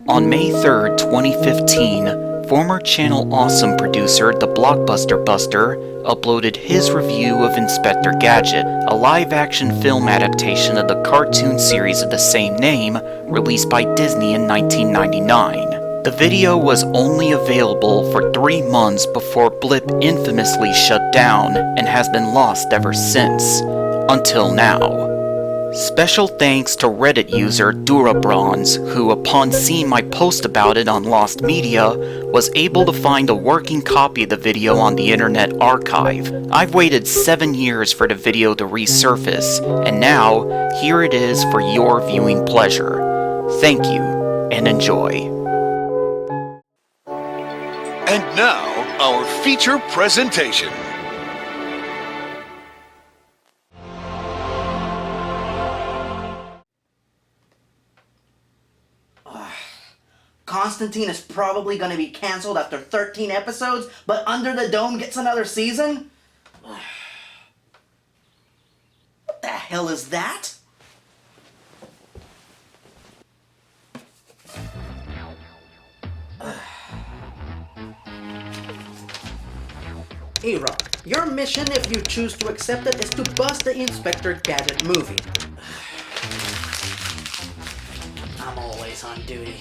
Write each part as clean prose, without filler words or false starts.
On May 3rd, 2015, former Channel Awesome producer the Blockbuster Buster uploaded his review of Inspector Gadget, a live-action film adaptation of the cartoon series of the same name, released by Disney in 1999. The video was only available for 3 months before Blip infamously shut down and has been lost ever since, until now. Special thanks to Reddit user Durabronze, who upon seeing my post about it on Lost Media, was able to find a working copy of the video on the Internet Archive. I've waited 7 years for the video to resurface, and now, here it is for your viewing pleasure. Thank you, and enjoy. And now, our feature presentation. Constantine is probably going to be canceled after 13 episodes, but Under the Dome gets another season? What the hell is that? E-Rock, your mission, if you choose to accept it, is to bust the Inspector Gadget movie. I'm always on duty.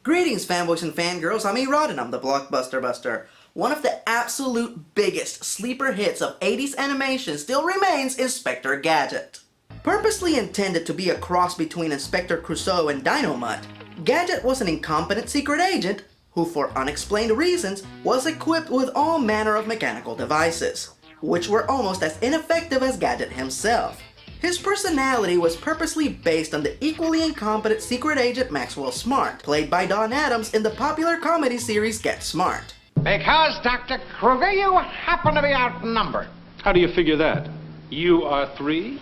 Greetings, fanboys and fangirls. I'm E-Rod and I'm the Blockbuster Buster. One of the absolute biggest sleeper hits of 80s animation still remains Inspector Gadget. Purposely intended to be a cross between Inspector Clouseau and Dynomutt, Gadget was an incompetent secret agent who, for unexplained reasons, was equipped with all manner of mechanical devices, which were almost as ineffective as Gadget himself. His personality was purposely based on the equally incompetent secret agent Maxwell Smart, played by Don Adams in the popular comedy series Get Smart. Because, Dr. Kruger, you happen to be outnumbered. How do you figure that? You are 3,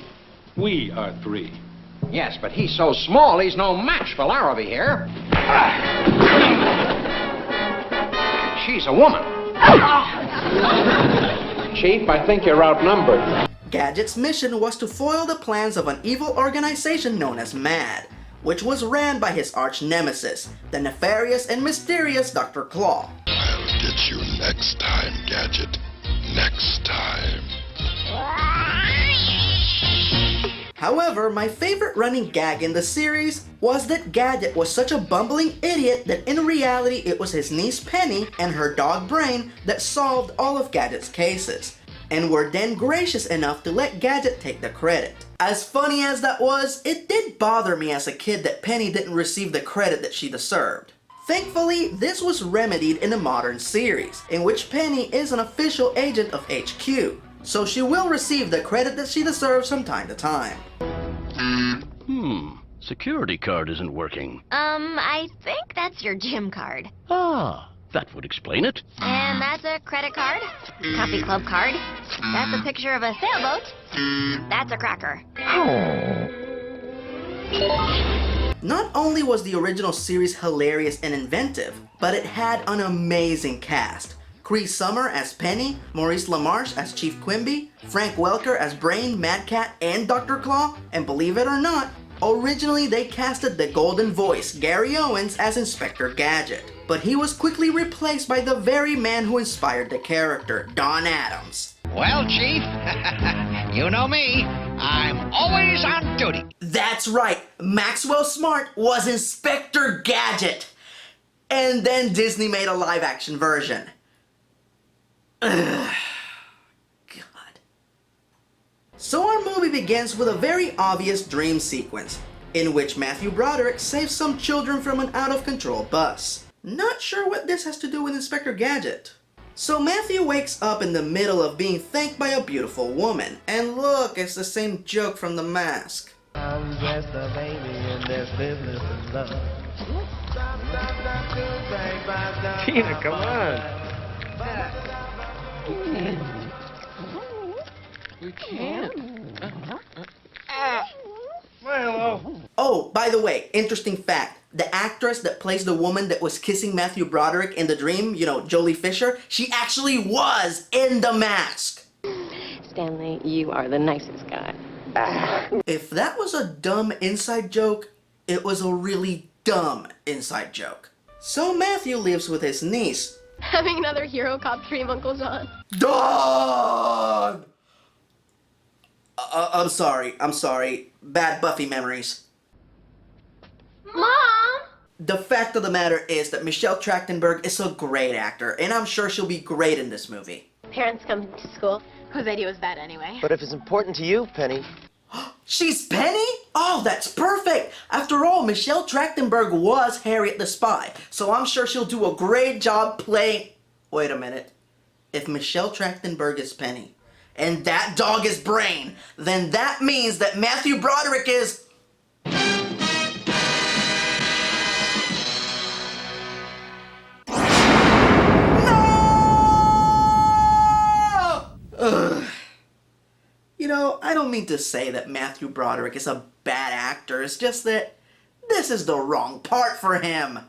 we are 3. Yes, but he's so small he's no match for Larrabee here. She's a woman. Chief, I think you're outnumbered. Gadget's mission was to foil the plans of an evil organization known as MAD, which was ran by his arch-nemesis, the nefarious and mysterious Dr. Claw. I'll get you next time, Gadget. Next time. However, my favorite running gag in the series was that Gadget was such a bumbling idiot that in reality it was his niece Penny and her dog Brain that solved all of Gadget's cases, and were then gracious enough to let Gadget take the credit. As funny as that was, it did bother me as a kid that Penny didn't receive the credit that she deserved. Thankfully, this was remedied in the modern series, in which Penny is an official agent of HQ, so she will receive the credit that she deserves from time to time. Security card isn't working. I think that's your gym card. Ah, that would explain it. And that's a credit card, coffee club card, that's a picture of a sailboat, that's a cracker. Not only was the original series hilarious and inventive, but it had an amazing cast. Cree Summer as Penny, Maurice LaMarche as Chief Quimby, Frank Welker as Brain, Mad Cat, and Dr. Claw, and believe it or not, originally they casted the golden voice, Gary Owens, as Inspector Gadget, but he was quickly replaced by the very man who inspired the character, Don Adams. Well, Chief, you know me. I'm always on duty. That's right, Maxwell Smart was Inspector Gadget. And then Disney made a live-action version. Ugh. God. So our movie begins with a very obvious dream sequence, in which Matthew Broderick saves some children from an out-of-control bus. Not sure what this has to do with Inspector Gadget. So Matthew wakes up in the middle of being thanked by a beautiful woman. And look, it's the same joke from The Mask. I'm just a baby in this business of love. Tina, come on. We can't. Milo. Oh, by the way, interesting fact. The actress that plays the woman that was kissing Matthew Broderick in the dream, you know, Jolie Fisher, she actually was in The Mask. Stanley, you are the nicest guy. If that was a dumb inside joke, it was a really dumb inside joke. So Matthew lives with his niece. Having another Hero Cop dream, Uncle John. Dawn! I'm sorry. Bad Buffy memories. Mom! The fact of the matter is that Michelle Trachtenberg is a great actor, and I'm sure she'll be great in this movie. Parents come to school. Whose idea was that anyway? But if it's important to you, Penny. She's Penny? Oh, that's perfect! After all, Michelle Trachtenberg was Harriet the Spy, so I'm sure she'll do a great job playing... Wait a minute. If Michelle Trachtenberg is Penny, and that dog is Brain, then that means that Matthew Broderick is... Ugh. You know, I don't mean to say that Matthew Broderick is a bad actor, it's just that this is the wrong part for him.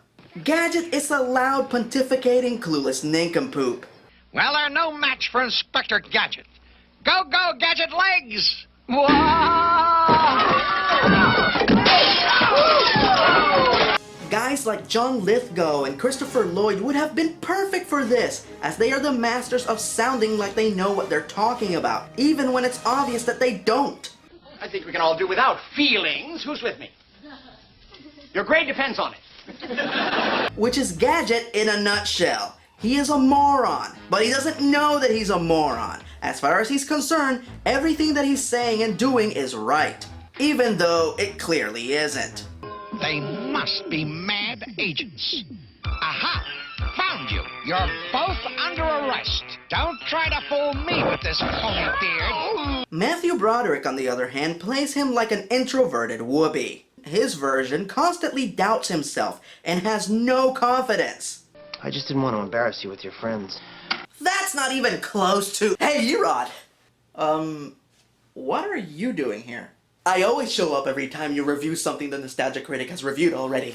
Gadget is a loud, pontificating, clueless nincompoop. Well, they're no match for Inspector Gadget. Go, go, Gadget legs! Guys like John Lithgow and Christopher Lloyd would have been perfect for this, as they are the masters of sounding like they know what they're talking about, even when it's obvious that they don't. I think we can all do without feelings. Who's with me? Your grade depends on it. Which is Gadget in a nutshell. He is a moron, but he doesn't know that he's a moron. As far as he's concerned, everything that he's saying and doing is right, even though it clearly isn't. They must be mad agents. Aha! Found you. You're both under arrest. Don't try to fool me with this phony beard. Matthew Broderick, on the other hand, plays him like an introverted whoopee. His version constantly doubts himself and has no confidence. I just didn't want to embarrass you with your friends. That's not even close to... Hey, Erod! What are you doing here? I always show up every time you review something the Nostalgia Critic has reviewed already.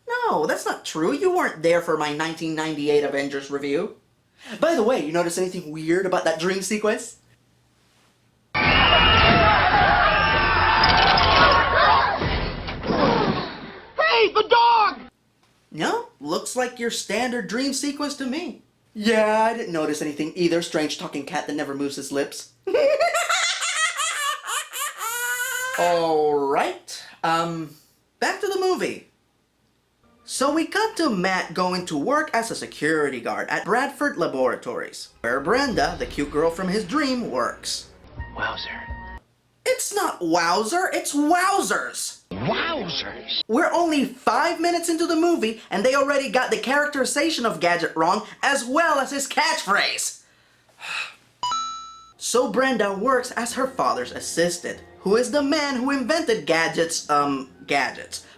No, that's not true. You weren't there for my 1998 Avengers review. By the way, you notice anything weird about that dream sequence? Hey, the dog! No, looks like your standard dream sequence to me. Yeah, I didn't notice anything either. Strange talking cat that never moves his lips. Alright, back to the movie. So we cut to Matt going to work as a security guard at Bradford Laboratories, where Brenda, the cute girl from his dream, works. Wowzer. It's not Wowzer, it's Wowzers! Wowzers! We're only 5 minutes into the movie, and they already got the characterization of Gadget wrong, as well as his catchphrase. So Brenda works as her father's assistant, who is the man who invented gadgets,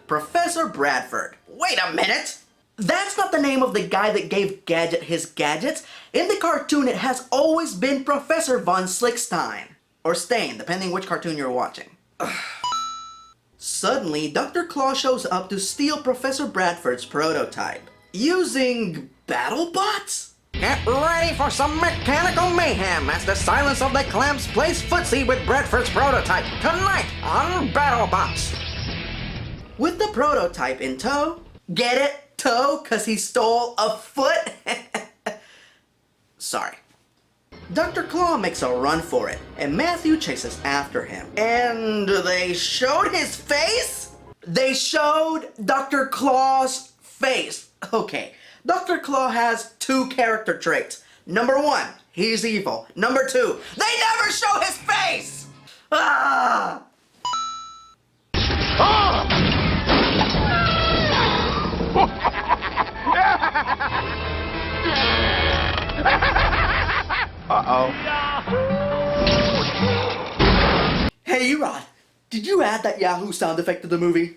Professor Bradford. Wait a minute! That's not the name of the guy that gave Gadget his gadgets. In the cartoon, it has always been Professor Von Slickstein. Or Stain, depending which cartoon you're watching. Suddenly, Dr. Claw shows up to steal Professor Bradford's prototype. Using BattleBots? Get ready for some mechanical mayhem as the Silence of the Clams plays footsie with Bradford's prototype tonight on BattleBots. With the prototype in tow, get it? Tow? Cause he stole a foot? Sorry. Dr. Claw makes a run for it, and Matthew chases after him. And they showed his face? They showed Dr. Claw's face. Okay, Dr. Claw has 2 character traits. Number 1, he's evil. Number 2, they never show his face! Ah! Uh-oh. Hey, Erod, did you add that Yahoo sound effect to the movie?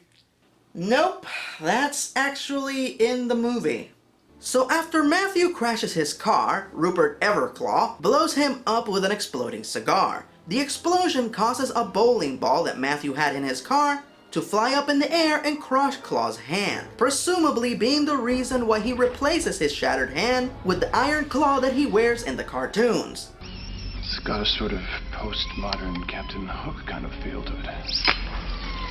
Nope, that's actually in the movie. So after Matthew crashes his car, Rupert Everclaw blows him up with an exploding cigar. The explosion causes a bowling ball that Matthew had in his car to fly up in the air and crush Claw's hand, presumably being the reason why he replaces his shattered hand with the iron claw that he wears in the cartoons. It's got a sort of postmodern Captain Hook kind of feel to it.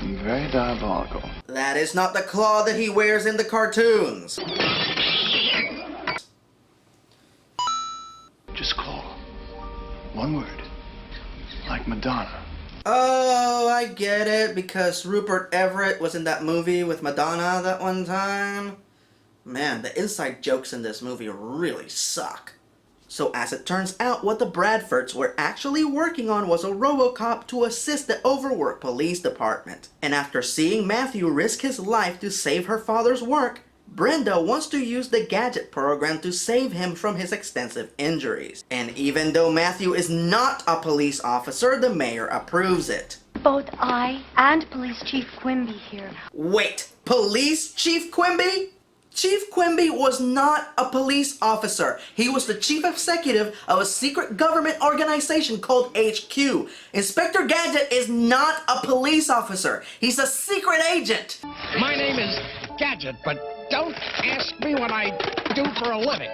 And very diabolical. That is not the claw that he wears in the cartoons. Just claw. One word. Like Madonna. Oh, I get it, because Rupert Everett was in that movie with Madonna that one time. Man, the inside jokes in this movie really suck. So as it turns out, what the Bradfords were actually working on was a RoboCop to assist the overworked police department. And after seeing Matthew risk his life to save her father's work, Brenda wants to use the Gadget program to save him from his extensive injuries. And even though Matthew is not a police officer, the mayor approves it. Both I and Police Chief Quimby here. Wait, Police Chief Quimby? Chief Quimby was not a police officer. He was the chief executive of a secret government organization called HQ. Inspector Gadget is not a police officer. He's a secret agent. My name is Gadget, but don't ask me what I do for a living,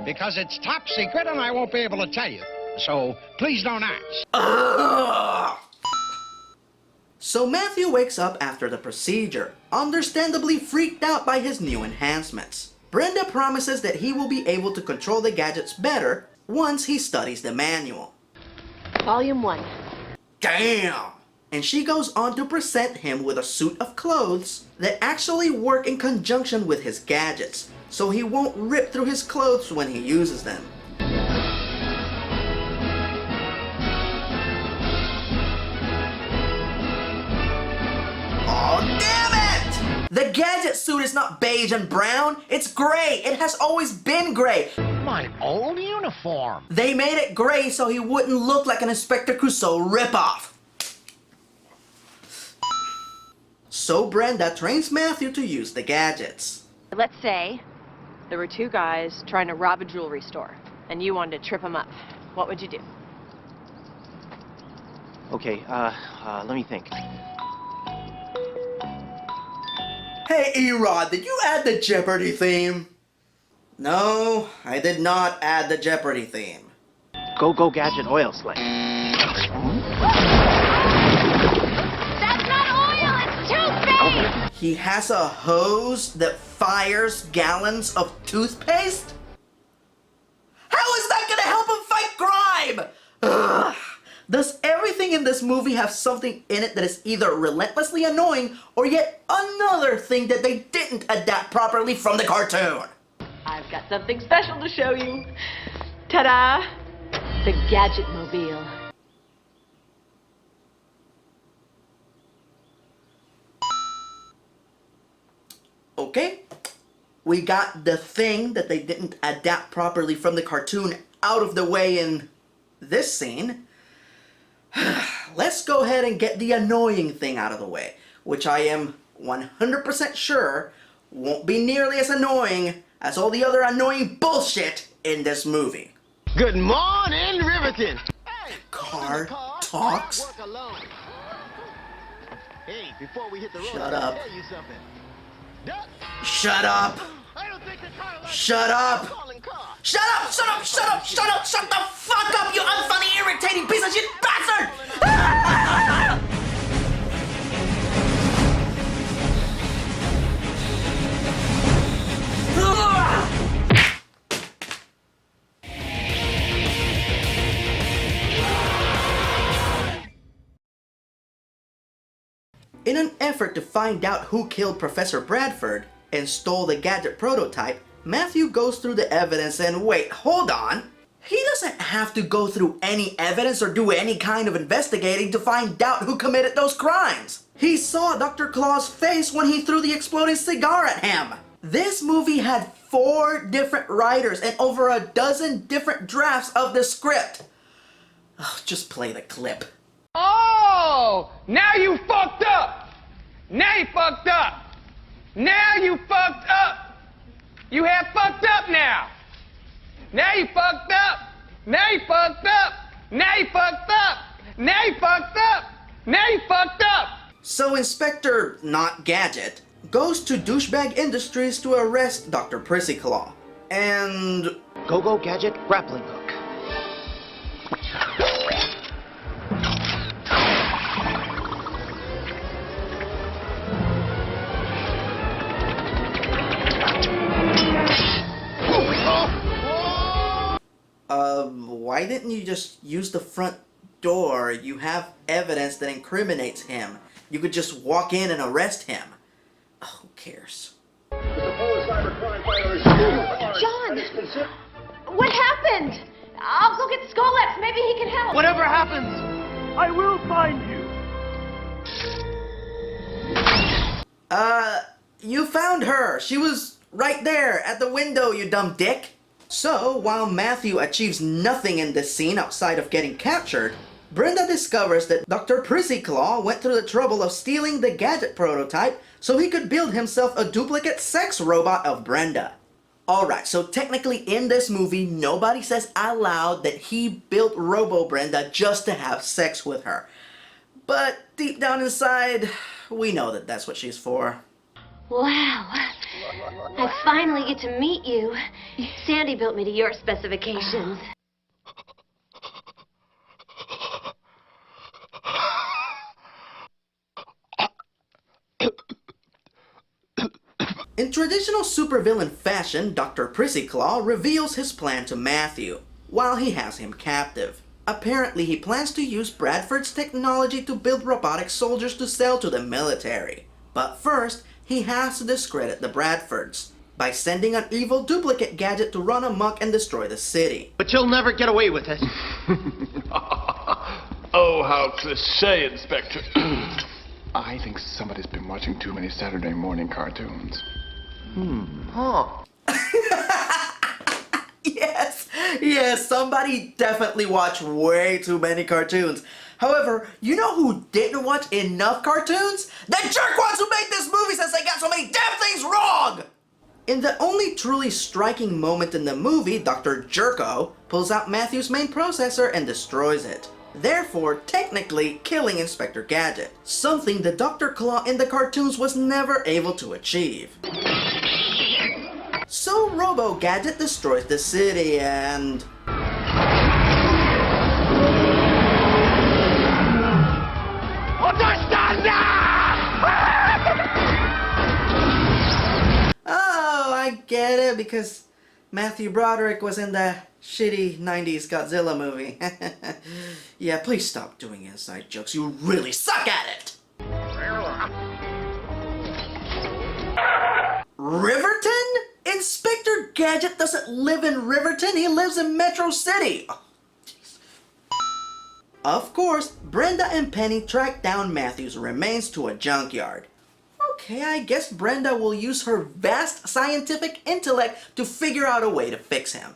because it's top secret and I won't be able to tell you. So please don't ask. Ugh. So Matthew wakes up after the procedure, understandably freaked out by his new enhancements. Brenda promises that he will be able to control the gadgets better once he studies the manual. Volume 1. Damn! And she goes on to present him with a suit of clothes that actually work in conjunction with his gadgets, so he won't rip through his clothes when he uses them. Oh, damn it! The Gadget suit is not beige and brown, it's gray. It has always been gray. My old uniform. They made it gray so he wouldn't look like an Inspector Clouseau ripoff. So Brenda trains Matthew to use the gadgets. Let's say there were two guys trying to rob a jewelry store, and you wanted to trip them up. What would you do? Okay, let me think. Hey Erod, did you add the Jeopardy theme? No, I did not add the Jeopardy theme. Go Gadget oil slick. That's not oil, it's toothpaste! He has a hose that fires gallons of toothpaste? How is that gonna help him fight crime? Ugh. Does everything in this movie have something in it that is either relentlessly annoying or yet another thing that they didn't adapt properly from the cartoon? I've got something special to show you. Ta-da! The Gadget Mobile. Okay, we got the thing that they didn't adapt properly from the cartoon out of the way in this scene. Let's go ahead and get the annoying thing out of the way, which I am 100% sure won't be nearly as annoying as all the other annoying bullshit in this movie. Good morning, Riverton! Car talks? Hey, before we hit the road, Shut up. tell you something. Shut up! Shut up! Shut up! Shut up! Shut up! Shut up! Shut the fuck up, you unfunny, irritating piece of shit bastard! In an effort to find out who killed Professor Bradford and stole the Gadget prototype, Matthew goes through the evidence and wait, hold on. He doesn't have to go through any evidence or do any kind of investigating to find out who committed those crimes. He saw Dr. Claw's face when he threw the exploding cigar at him. This movie had 4 different writers and over a dozen different drafts of the script. Oh, just play the clip. Oh, now you fucked up. Now you fucked up. Now you fucked up. You have fucked up now. Now you fucked up. Now you fucked up. Now you fucked up. Now you fucked up. Now you fucked up. So Inspector, not Gadget, goes to Douchebag Industries to arrest Dr. Prissy-Claw. And... Go Gadget grappling hook. Why didn't you just use the front door? You have evidence that incriminates him. You could just walk in and arrest him. Oh, who cares? John! What happened? I'll go get Skolex. Maybe he can help. Whatever happens, I will find you. You found her. She was right there at the window, you dumb dick. So, while Matthew achieves nothing in this scene outside of getting captured, Brenda discovers that Dr. Prissy-Claw went through the trouble of stealing the Gadget prototype so he could build himself a duplicate sex robot of Brenda. Alright, so technically in this movie, nobody says out loud that he built Robo-Brenda just to have sex with her. But deep down inside, we know that that's what she's for. Wow. I finally get to meet you. Sandy built me to your specifications. In traditional supervillain fashion, Dr. Prissy-Claw reveals his plan to Matthew, while he has him captive. Apparently, he plans to use Bradford's technology to build robotic soldiers to sell to the military. But first, he has to discredit the Bradfords by sending an evil duplicate Gadget to run amok and destroy the city. But you'll never get away with it. Oh, how cliché, Inspector. I think somebody's been watching too many Saturday morning cartoons. Yes, somebody definitely watched way too many cartoons. However, you know who didn't watch enough cartoons? The jerkwads who made this movie since they got so many damn things wrong! In the only truly striking moment in the movie, Dr. Jerko pulls out Matthew's main processor and destroys it, therefore technically killing Inspector Gadget, something that Dr. Claw in the cartoons was never able to achieve. So Robo Gadget destroys the city and... Oh, I get it, because Matthew Broderick was in the shitty 90s Godzilla movie. Yeah, please stop doing inside jokes. You really suck at it! Riverton? Inspector Gadget doesn't live in Riverton, he lives in Metro City! Oh, geez. Of course, Brenda and Penny track down Matthew's remains to a junkyard. Okay, I guess Brenda will use her vast scientific intellect to figure out a way to fix him.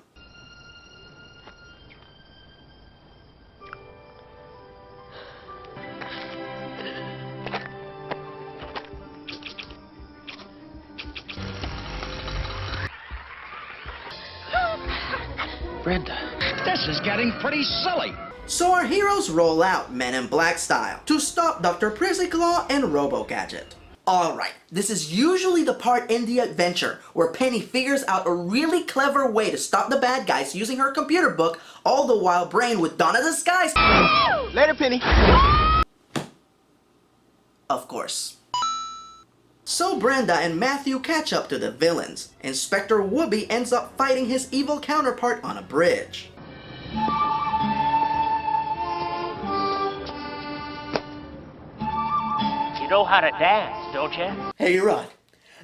Brenda, this is getting pretty silly. So our heroes roll out, Men in Black style, to stop Dr. Prissy-Claw and Robo Gadget. Alright, this is usually the part in the adventure where Penny figures out a really clever way to stop the bad guys using her computer book, all the while Brain with Donna Disguise... Later, Penny. Of course. So Brenda and Matthew catch up to the villains. Inspector Whoopi ends up fighting his evil counterpart on a bridge. You know how to dance, don't you? Hey Rod,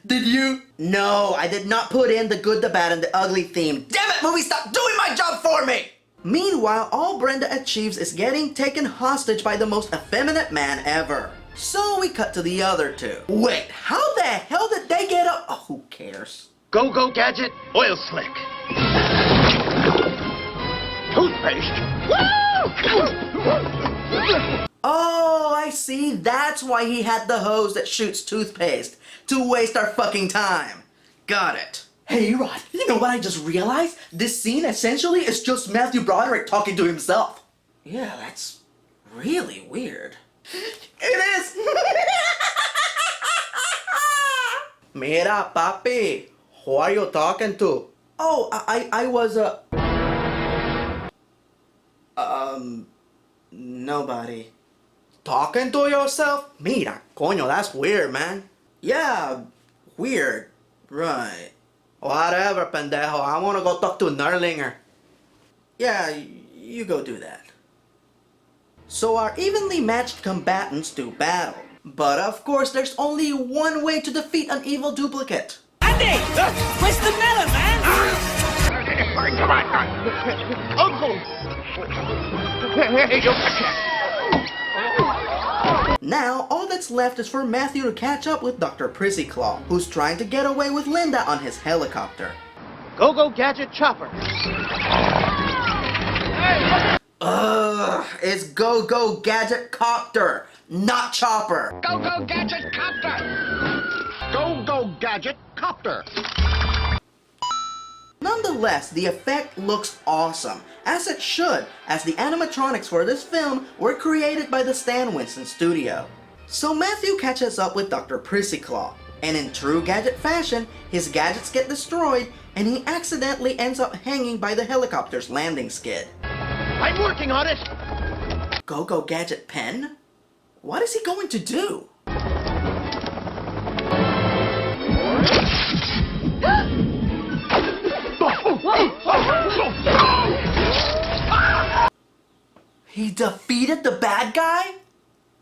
did you? No, I did not put in the good, the bad, and the ugly theme. Damn it, movie, stop doing my job for me! Meanwhile, all Brenda achieves is getting taken hostage by the most effeminate man ever. So we cut to the other two. Wait, how the hell did they get up? Oh, who cares? Go Gadget oil slick. Toothpaste. Oh, I see. That's why he had the hose that shoots toothpaste. To waste our fucking time. Got it. Hey, Rod, you know what I just realized? This scene essentially is just Matthew Broderick talking to himself. Yeah, that's really weird. It is! Mira, papi. Who are you talking to? Oh, I was, nobody. Talking to yourself? Mira, coño, that's weird, man. Yeah, weird. Right. Whatever, pendejo. I wanna go talk to Nerlinger. Yeah, you go do that. So our evenly matched combatants do battle. But of course, there's only one way to defeat an evil duplicate. Andy! Where's the melon, man? Come on, Uncle! Hey, don't touch that. Now, all that's left is for Matthew to catch up with Dr. Prissy-Claw, who's trying to get away with Linda on his helicopter. Go, Gadget Chopper. Ugh, it's Go Gadget Copter, not Chopper. Go Gadget Copter! Go Gadget Copter! Nonetheless, the effect looks awesome, as it should, as the animatronics for this film were created by the Stan Winston studio. So Matthew catches up with Dr. Prissy-Claw, and in true Gadget fashion, his gadgets get destroyed, and he accidentally ends up hanging by the helicopter's landing skid. I'm working on it! Go Gadget Pen? What is he going to do? He defeated the bad guy?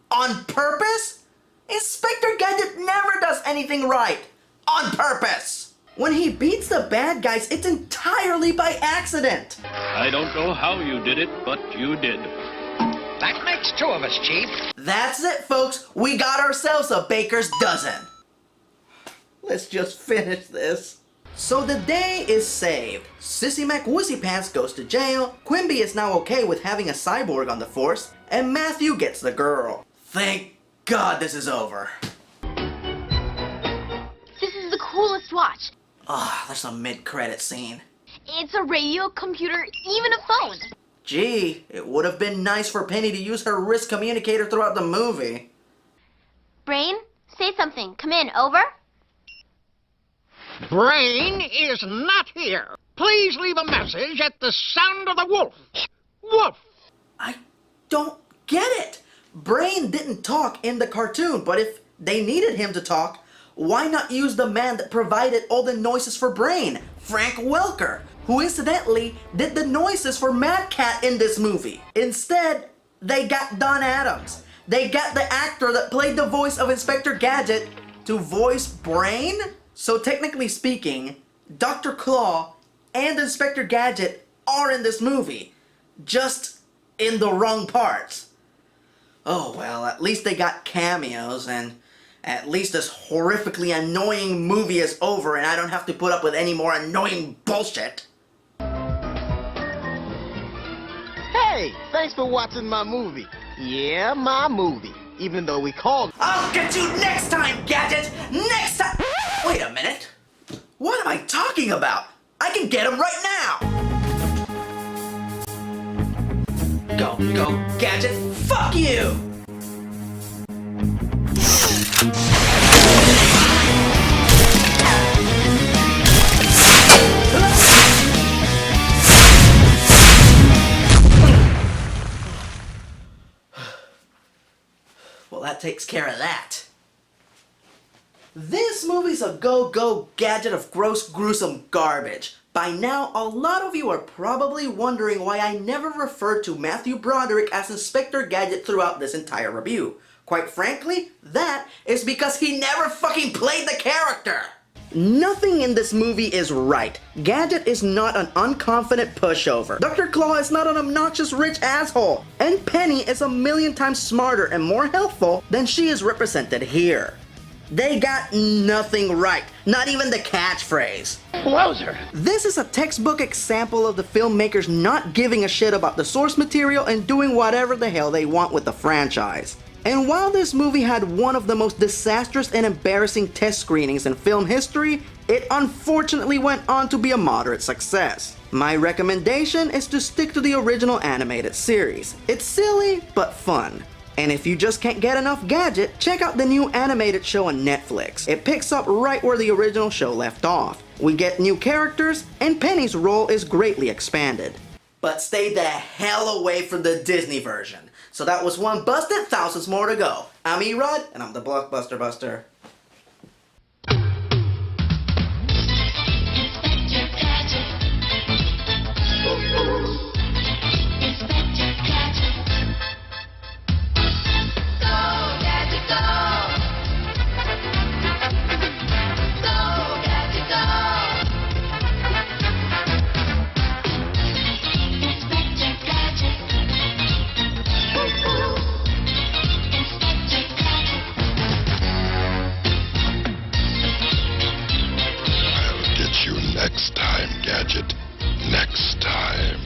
On purpose? Inspector Gadget never does anything right. On purpose. When he beats the bad guys, it's entirely by accident. I don't know how you did it, but you did. That makes two of us, Chief. That's it, folks. We got ourselves a baker's dozen. Let's just finish this. So the day is saved. Sissy McWussy goes to jail, Quimby is now okay with having a cyborg on the force, and Matthew gets the girl. Thank God this is over. This is the coolest watch. Ah, there's a mid-credit scene. It's a radio, computer, even a phone. Gee, it would have been nice for Penny to use her wrist communicator throughout the movie. Brain, say something. Come in, over? Brain is not here. Please leave a message at the sound of the wolf. Wolf! I don't get it. Brain didn't talk in the cartoon, but if they needed him to talk, why not use the man that provided all the noises for Brain, Frank Welker, who incidentally did the noises for Mad Cat in this movie? Instead, they got Don Adams. They got the actor that played the voice of Inspector Gadget to voice Brain? So technically speaking, Dr. Claw and Inspector Gadget are in this movie, just in the wrong parts. Oh well, at least they got cameos, and at least this horrifically annoying movie is over and I don't have to put up with any more annoying bullshit. Hey, thanks for watching my movie. Yeah, my movie. Even though we called... I'll get you next time, Gadget! Next time! Wait a minute. What am I talking about? I can get him right now! Go, Gadget! Fuck you! Well, that takes care of that. This movie's a go gadget of gross, gruesome garbage. By now, a lot of you are probably wondering why I never referred to Matthew Broderick as Inspector Gadget throughout this entire review. Quite frankly, that is because he never fucking played the character! Nothing in this movie is right. Gadget is not an unconfident pushover. Dr. Claw is not an obnoxious rich asshole. And Penny is a million times smarter and more helpful than she is represented here. They got nothing right, not even the catchphrase. Wowzer! This is a textbook example of the filmmakers not giving a shit about the source material and doing whatever the hell they want with the franchise. And while this movie had one of the most disastrous and embarrassing test screenings in film history, it unfortunately went on to be a moderate success. My recommendation is to stick to the original animated series. It's silly, but fun. And if you just can't get enough Gadget, check out the new animated show on Netflix. It picks up right where the original show left off. We get new characters, and Penny's role is greatly expanded. But stay the hell away from the Disney version. So that was one busted, thousands more to go. I'm E-Rod, and I'm the Blockbuster Buster. Next time, Gadget. Next time.